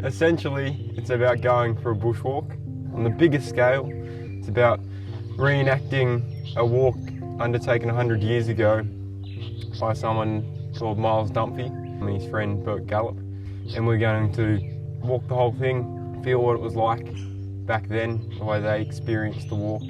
Essentially, it's about going for a bushwalk. On the bigger scale, it's about reenacting a walk undertaken 100 years ago by someone called Dunphys and his friend Bert Gallup. And we're going to walk the whole thing, feel what it was like back then, the way they experienced the walk.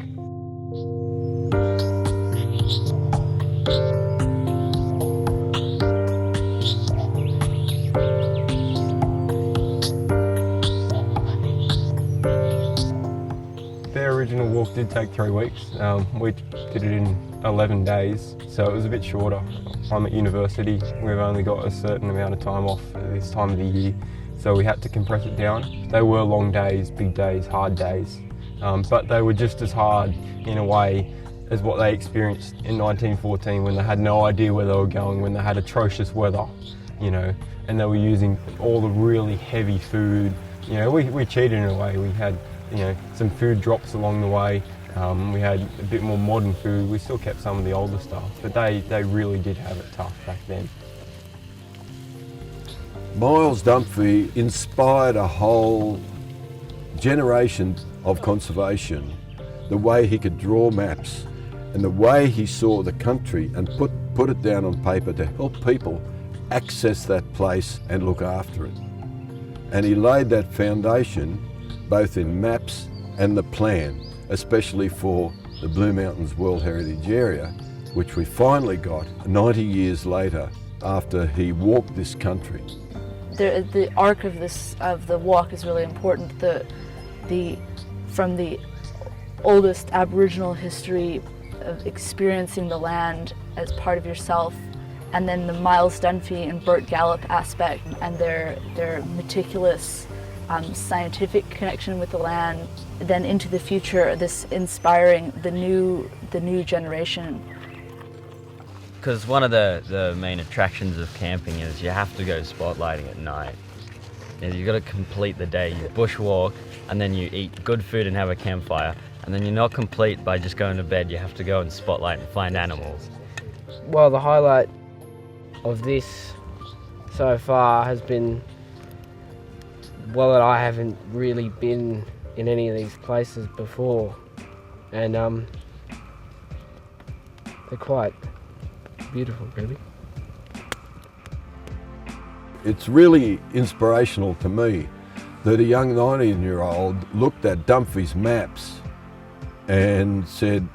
Their original walk did take 3 weeks. We did it in 11 days, so it was a bit shorter. I'm at university, we've only got a certain amount of time off at this time of the year, so we had to compress it down. They were long days, big days, hard days, but they were just as hard in a way as what they experienced in 1914 when they had no idea where they were going, when they had atrocious weather, you know, and they were using all the really heavy food. You know, we cheated in a way. We had, you know, some food drops along the way. We had a bit more modern food. We still kept some of the older stuff, but they really did have it tough back then. Miles Dunphys inspired a whole generation of conservation, the way he could draw maps and the way he saw the country and put it down on paper to help people access that place and look after it. And he laid that foundation both in maps and the plan, especially for the Blue Mountains World Heritage Area, which we finally got 90 years later after he walked this country. The arc of the walk is really important. From the oldest Aboriginal history of experiencing the land as part of yourself, and then the Miles Dunphys and Bert Gallup aspect and their meticulous scientific connection with the land, then into the future, this inspiring the new generation. Because one of the main attractions of camping is you have to go spotlighting at night. You've got to complete the day, you bushwalk, and then you eat good food and have a campfire, and then you're not complete by just going to bed. You have to go and spotlight and find animals. Well, the highlight of this so far has been, well, that I haven't really been in any of these places before, and they're quite beautiful, really. It's really inspirational to me that a young 19-year-old looked at Dunphys maps and said,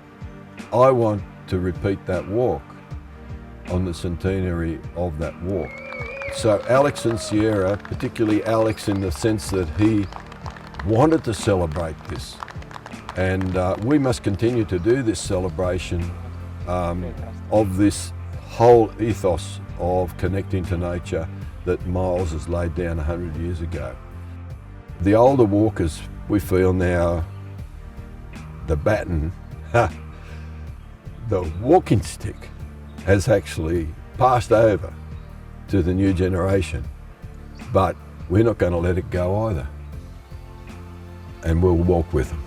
I want to repeat that walk on the centenary of that walk. So Alex and Sierra, particularly Alex in the sense that he wanted to celebrate this, and we must continue to do this celebration of this whole ethos of connecting to nature that Miles has laid down 100 years ago. The older walkers, we feel now, the baton, the walking stick has actually passed over to the new generation, but we're not going to let it go either, and we'll walk with them.